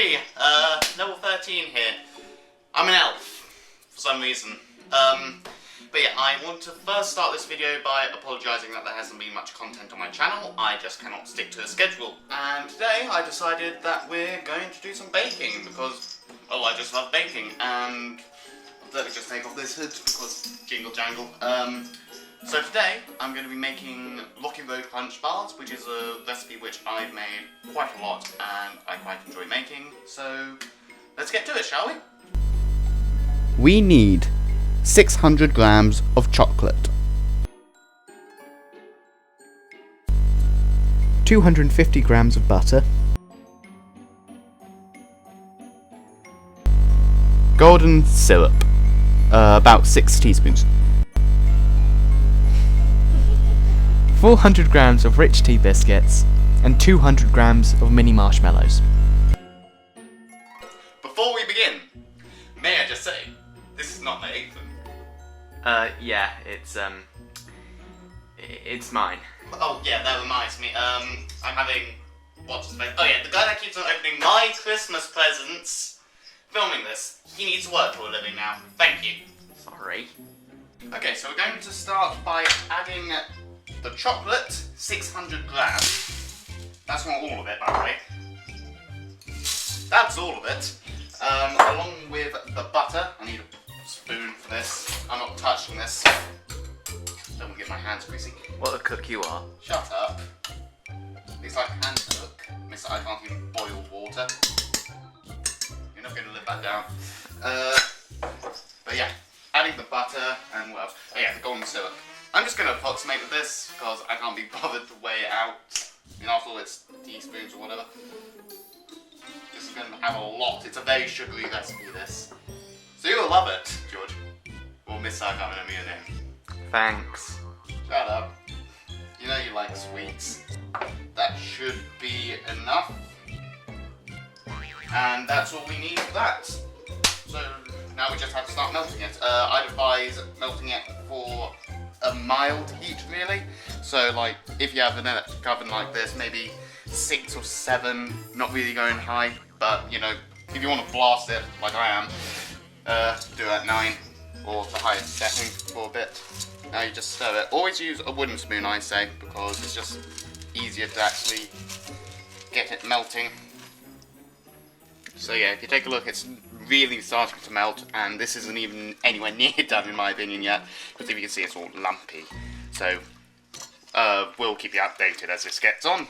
Howdy! Level 13 here. I'm an elf, for some reason. But yeah, I want to first start this video by apologising that there hasn't been much content on my channel. I just cannot stick to a schedule. And today I decided that we're going to do some baking because, oh, I just love baking. And let me just take off this hood because jingle jangle. So today I'm going to be making Rocky Road Crunch bars, which is a recipe which I've made quite a lot and I quite enjoy making. So let's get to it, shall we? We need 600 grams of chocolate, 250 grams of butter, golden syrup, about 6 teaspoons, 400 grams of rich tea biscuits, and 200 grams of mini marshmallows. Before we begin, may I just say, this is not my apron. Yeah, it's mine. Oh yeah, that reminds me, I'm having, what's his face? Oh yeah, the guy that keeps on opening my Christmas presents, filming this, he needs to work for a living now. Thank you. Sorry. Okay, so we're going to start by adding the chocolate, 600 grams. That's not all of it, by the way. That's all of it. Along with the butter. I need a spoon for this. I'm not touching this. Don't want to get my hands greasy. What a cook you are. Shut up. At least I can cook. Mister, I can't even boil water. You're not going to live that down. But yeah, adding the butter and what else? Oh yeah, the golden syrup. I'm just going to approximate with this because I can't be bothered to weigh it out. I mean, after all, it's teaspoons or whatever. This is going to have a lot. It's a very sugary recipe, this. So you'll love it, George. Or Mister, I can't remember your name. Thanks. Shut up. You know you like sweets. That should be enough. And that's all we need for that. So now we just have to start melting it. I'd advise melting it for a mild heat, really. So like, if you have an electric oven like this, maybe 6 or 7, not really going high, but you know, if you want to blast it like I am, do it at 9 or the highest setting for a bit. Now you just stir it. Always use a wooden spoon, I say, because it's just easier to actually get it melting. So yeah, if you take a look, it's really starting to melt, and this isn't even anywhere near done in my opinion yet, because if you can see, it's all lumpy. So we'll keep you updated as this gets on.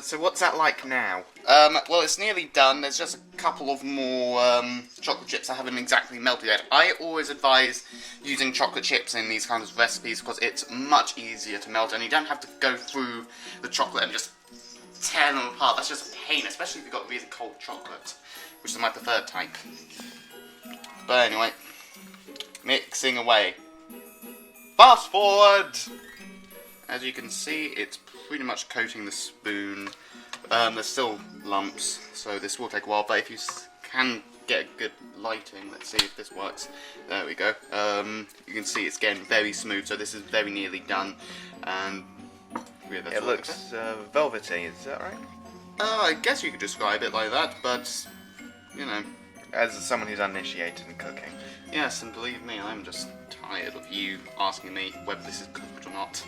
So what's that like now? Well, it's nearly done. There's just a couple of more chocolate chips that haven't exactly melted yet. I always advise using chocolate chips in these kinds of recipes because it's much easier to melt, and you don't have to go through the chocolate and just tear them apart. That's just a pain, especially if you've got really cold chocolate, which is my preferred type. But anyway, mixing away. Fast forward! As you can see, it's pretty much coating the spoon. There's still lumps, so this will take a while, but if you can get a good lighting, let's see if this works. There we go. You can see it's getting very smooth, so this is very nearly done. And yeah, that's it looks velvety, is that right? I guess you could describe it like that, but, you know. As someone who's uninitiated in cooking. Yes, and believe me, I'm just tired of you asking me whether this is cooked or not.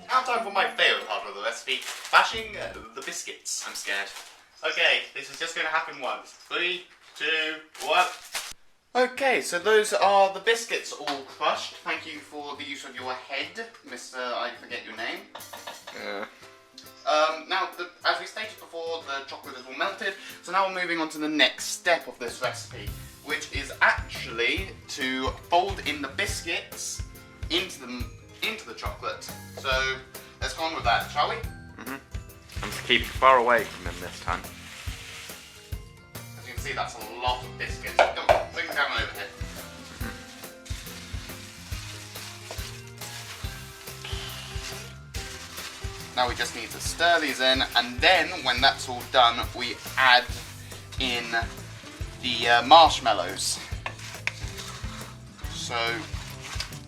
Now time for my favourite part of the recipe, bashing the biscuits. I'm scared. Okay, this is just going to happen once. 3, 2, 1. Okay, so those are the biscuits all crushed. Thank you for the use of your head, Mr. I forget your name. Now, as we stated before, the chocolate is all melted, so now we're moving on to the next step of this recipe, which is actually to fold in the biscuits into the chocolate. So let's go on with that, shall we? I'm to keep far away from him this time. As you can see, that's a lot of biscuits. Come on, bring them down over here. Now we just need to stir these in, and then when that's all done, we add in the marshmallows. So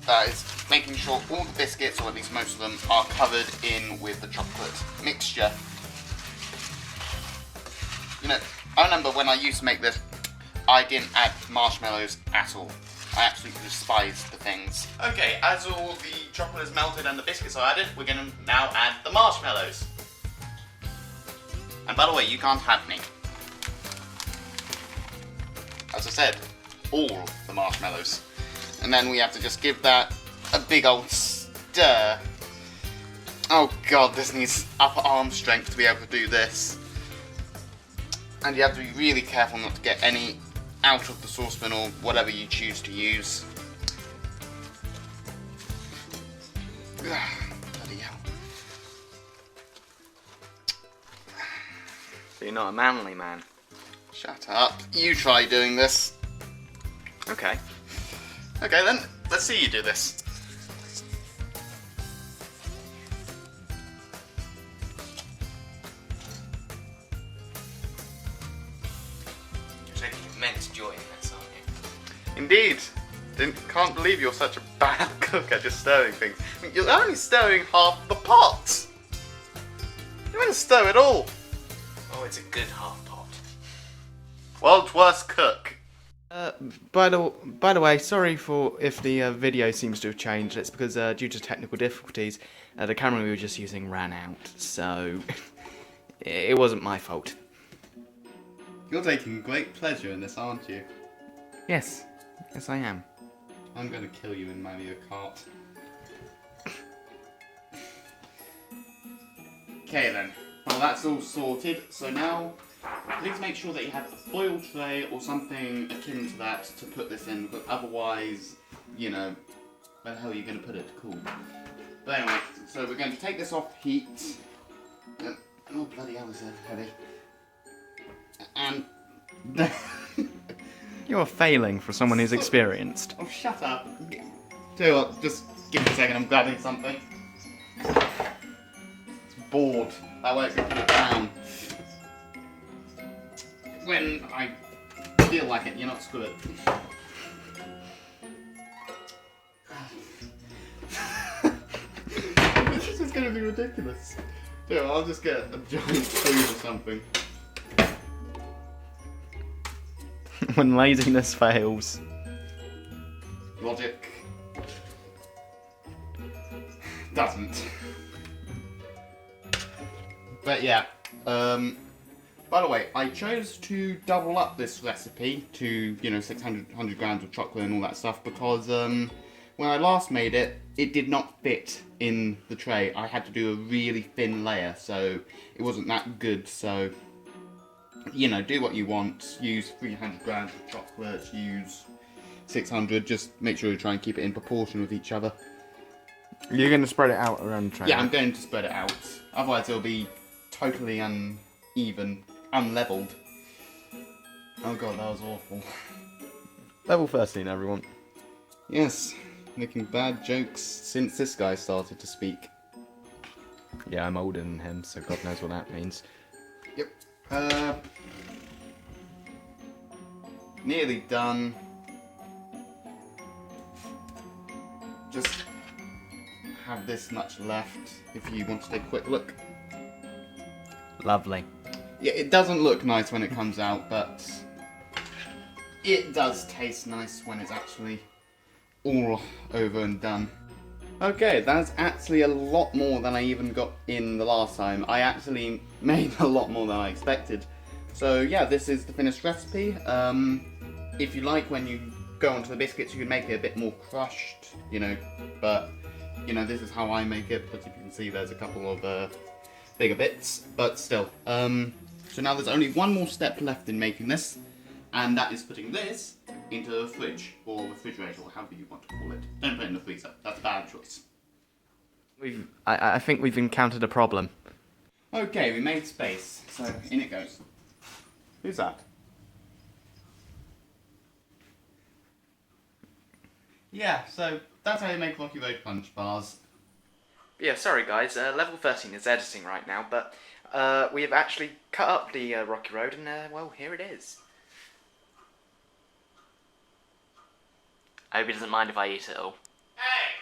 that is making sure all the biscuits, or at least most of them, are covered in with the chocolate mixture. You know, I remember when I used to make this, I didn't add marshmallows at all. I absolutely despised the things. Okay, as all the chocolate is melted and the biscuits are added, we're going to now add the marshmallows. And by the way, you can't have me. As I said, all the marshmallows. And then we have to just give that a big old stir. Oh god, this needs upper arm strength to be able to do this. And you have to be really careful not to get any out of the saucepan or whatever you choose to use. Bloody hell. So you're not a manly man. Shut up. You try doing this. Okay. Okay then, let's see you do this. You're taking immense joy in this, aren't you? Indeed. Can't believe you're such a bad cook at just stirring things. I mean, you're only stirring half the pot. You want to stir it all. Oh, it's a good half pot. World's worst cook. By the way, sorry for if the video seems to have changed. It's because due to technical difficulties, the camera we were just using ran out, so it wasn't my fault. You're taking great pleasure in this, aren't you? Yes, yes I am. I'm going to kill you in Mario Kart. Okay then. Well, that's all sorted. So now, please make sure that you have a foil tray or something akin to that to put this in, because otherwise, you know, where the hell are you going to put it to cool? But anyway, so we're going to take this off heat. Oh, bloody hell, is that heavy. And... You're failing for someone who's experienced. Oh, shut up. Tell you what, just give me a second, I'm grabbing something. It's bored. That way I can put it down. When I feel like it, you're not screw it. This is going to be ridiculous. Tell you what, I'll just get a giant spoon or something. When laziness fails. Logic doesn't. But yeah, by the way, I chose to double up this recipe to, you know, 600 grams of chocolate and all that stuff because when I last made it, it did not fit in the tray. I had to do a really thin layer, so it wasn't that good, so... You know, do what you want, use 300 grams of chocolate, use 600, just make sure you try and keep it in proportion with each other. You're going to spread it out around the tray? Yeah, I'm going to spread it out, otherwise it'll be totally uneven, unlevelled. Oh god, that was awful. Level 13, everyone. Yes, making bad jokes since this guy started to speak. Yeah, I'm older than him, so God knows what that means. Yep. Nearly done. Just have this much left if you want to take a quick look. Lovely. Yeah, it doesn't look nice when it comes out, but it does taste nice when it's actually all over and done. Okay, that's actually a lot more than I even got in the last time. I actually made a lot more than I expected. So yeah, this is the finished recipe. If you like, when you go onto the biscuits, you can make it a bit more crushed, you know, but, you know, this is how I make it, but if you can see there's a couple of bigger bits, but still. So now there's only one more step left in making this, and that is putting this into the fridge, or refrigerator, or however you want to call it. Don't put it in the freezer, that's a bad choice. I think we've encountered a problem. Okay, we made space, so in it goes. Who's that? Yeah, so that's how you make Rocky Road Punch bars. Yeah, sorry guys, level 13 is editing right now, but we have actually cut up the Rocky Road, and well, here it is. I hope he doesn't mind if I eat it all. Hey!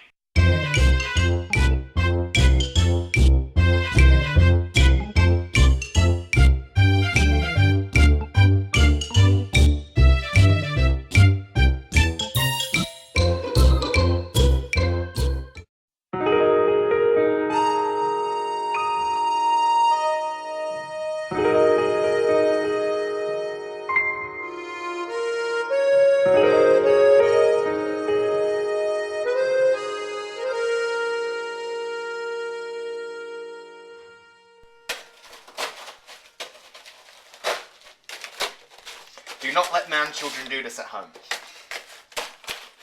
Do not let man children do this at home.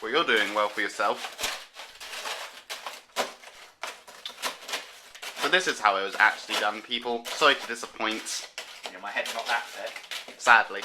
Well, you're doing well for yourself. So this is how it was actually done, people. Sorry to disappoint. Yeah, my head's not that thick. Sadly.